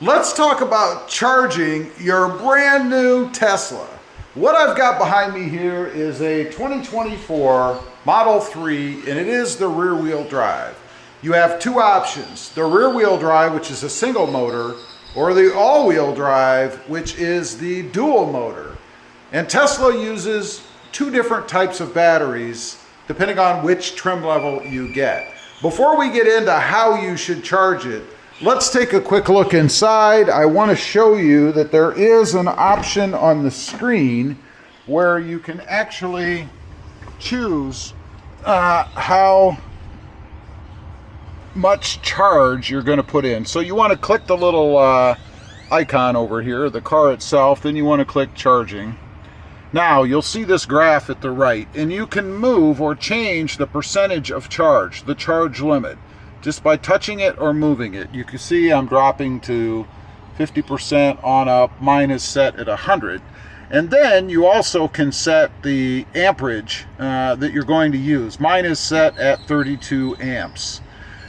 Let's talk about charging your brand new Tesla. What I've got behind me here is a 2024 Model 3, and it is the rear wheel drive. You have two options: the rear wheel drive, which is a single motor, or the all-wheel drive, which is the dual motor. And Tesla uses two different types of batteries depending on which trim level you get. Before we get into how you should charge it, let's take a quick look inside. I want to show you that there is an option on the screen where you can actually choose how much charge you're going to put in. So you want to click the little icon over here, the car itself, then you want to click charging. Now you'll see this graph at the right, and you can move or change the percentage of charge, the charge limit, just by touching it or moving it. You can see I'm dropping to 50% on up. Mine is set at 100. And then you also can set the amperage that you're going to use. Mine is set at 32 amps.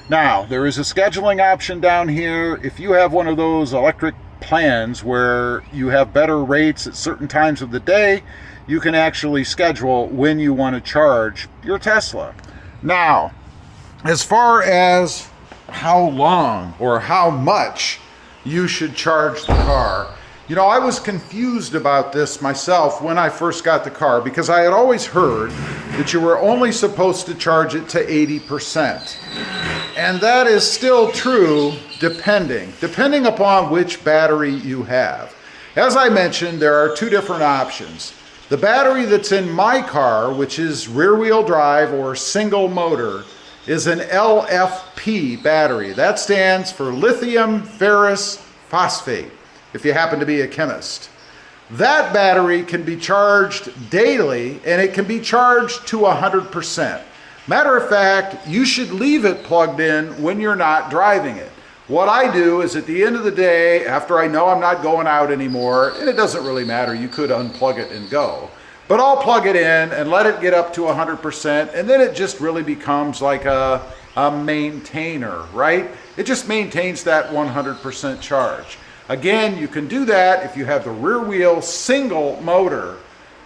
Now, there is a scheduling option down here. If you have one of those electric plans where you have better rates at certain times of the day, you can actually schedule when you want to charge your Tesla. Now, as far as how long or how much you should charge the car, you know, I was confused about this myself when I first got the car, because I had always heard that you were only supposed to charge it to 80%. And that is still true depending upon which battery you have. As I mentioned, there are two different options. The battery that's in my car, which is rear wheel drive or single motor, is an LFP battery. That stands for lithium ferrous phosphate, if you happen to be a chemist. That battery can be charged daily, and it can be charged to 100%. Matter of fact, you should leave it plugged in when you're not driving it. What I do is, at the end of the day, after I know I'm not going out anymore, and it doesn't really matter, you could unplug it and go, but I'll plug it in and let it get up to 100%, and then it just really becomes like a maintainer, right? It just maintains that 100% charge. Again, you can do that if you have the rear wheel single motor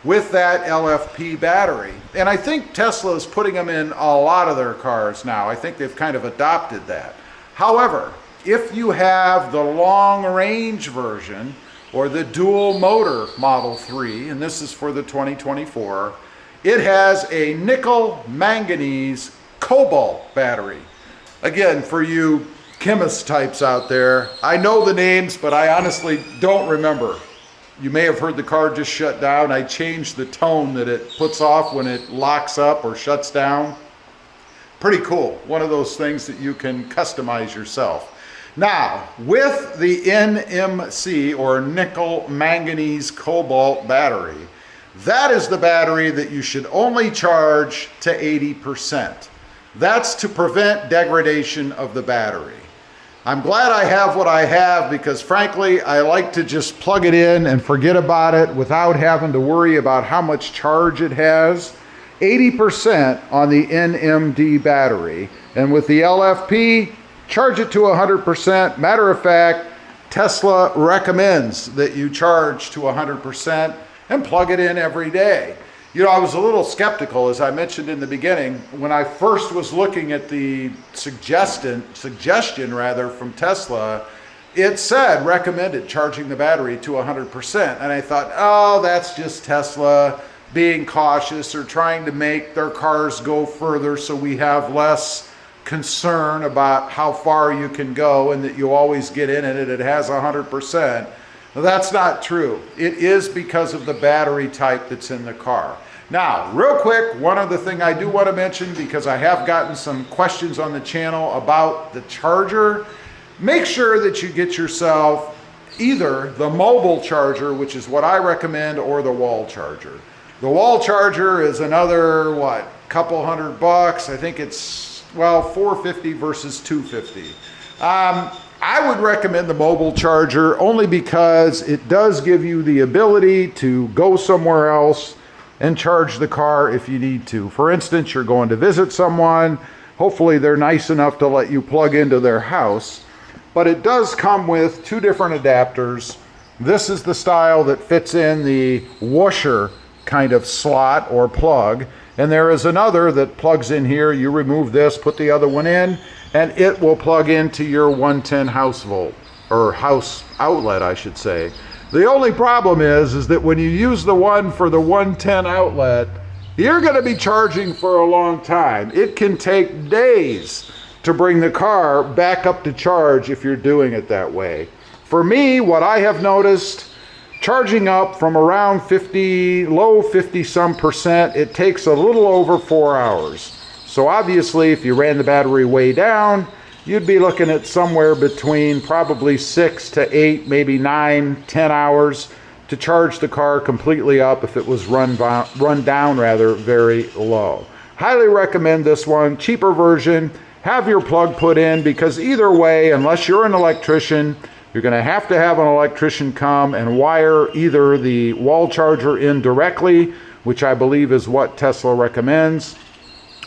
with that LFP battery. And I think Tesla is putting them in a lot of their cars now. I think they've kind of adopted that. However, if you have the long range version or the dual motor Model 3, and this is for the 2024, it has a nickel manganese cobalt battery. Again, for you chemist types out there, I know the names, but I honestly don't remember. You may have heard the car just shut down. I changed the tone that it puts off when it locks up or shuts down. Pretty cool. One of those things that you can customize yourself. Now, with the NMC, or nickel manganese cobalt battery, that is the battery that you should only charge to 80%. That's to prevent degradation of the battery. I'm glad I have what I have, because frankly, I like to just plug it in and forget about it without having to worry about how much charge it has. 80% on the NMD battery, and with the LFP, charge it to 100%. Matter of fact, Tesla recommends that you charge to 100% and plug it in every day. You know, I was a little skeptical, as I mentioned in the beginning, when I first was looking at the suggestion from Tesla. It said recommended charging the battery to 100%, and I thought, oh, that's just Tesla being cautious or trying to make their cars go further so we have less concern about how far you can go and that you always get in it and it has 100%. That's not true. It is because of the battery type that's in the car. Now, real quick, one other thing I do want to mention, because I have gotten some questions on the channel about the charger. Make sure that you get yourself either the mobile charger, which is what I recommend, or the wall charger. The wall charger is another, what, couple $100. I think it's, well, $450 versus $250. I would recommend the mobile charger only because it does give you the ability to go somewhere else and charge the car if you need to. For instance, you're going to visit someone. Hopefully they're nice enough to let you plug into their house. but it does come with two different adapters. This is the style that fits in the washer kind of slot or plug, and there is another that plugs in here. You remove this, put the other one in, and it will plug into your 110 house volt, or house outlet I should say. The only problem is that when you use the one for the 110 outlet, you're going to be charging for a long time. It can take days to bring the car back up to charge if you're doing it that way. For me, what I have noticed, charging up from around 50, low 50 some percent, it takes a little over 4 hours. So obviously, if you ran the battery way down, you'd be looking at somewhere between probably 6 to 8, maybe 9, 10 hours to charge the car completely up if it was run down rather very low. Highly recommend this one, cheaper version. Have your plug put in, because either way, unless you're an electrician, you're going to have an electrician come and wire either the wall charger in directly, which I believe is what Tesla recommends,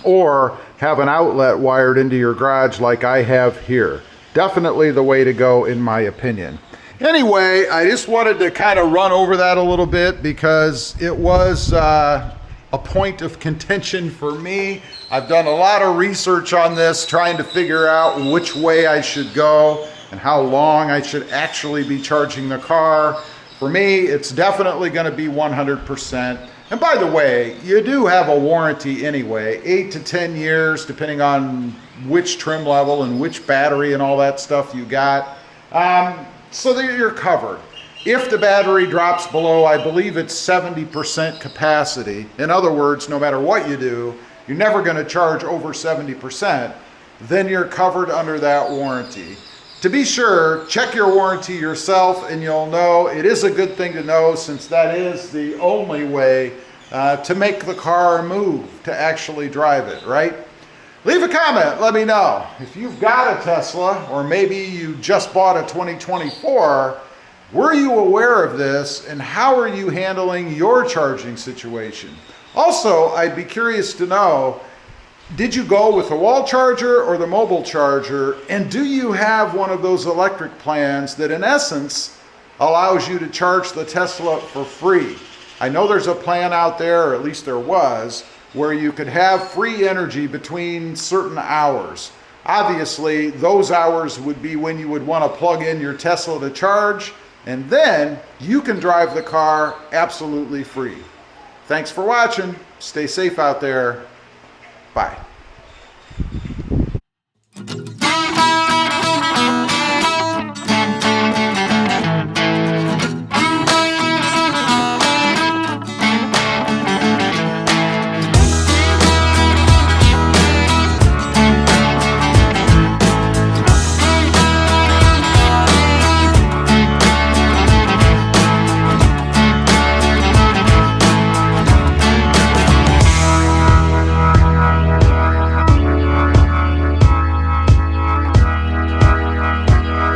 or have an outlet wired into your garage like I have here. Definitely the way to go in my opinion. Anyway, I just wanted to kind of run over that a little bit because it was a point of contention for me. I've done a lot of research on this, trying to figure out which way I should go and how long I should actually be charging the car. For me, it's definitely going to be 100%. And by the way, you do have a warranty anyway, 8 to 10 years, depending on which trim level and which battery and all that stuff you got. So that you're covered. If the battery drops below, I believe it's 70% capacity. In other words, no matter what you do, you're never going to charge over 70%. Then you're covered under that warranty. To be sure, check your warranty yourself and you'll know. It is a good thing to know, since that is the only way to make the car move, to actually drive it, right? Leave a comment, let me know. If you've got a Tesla, or maybe you just bought a 2024, were you aware of this, and how are you handling your charging situation? Also, I'd be curious to know, did you go with the wall charger or the mobile charger? And do you have one of those electric plans that in essence allows you to charge the Tesla for free? I know there's a plan out there, or at least there was, where you could have free energy between certain hours. Obviously, those hours would be when you would want to plug in your Tesla to charge, and then you can drive the car absolutely free. Thanks for watching. Stay safe out there. Bye.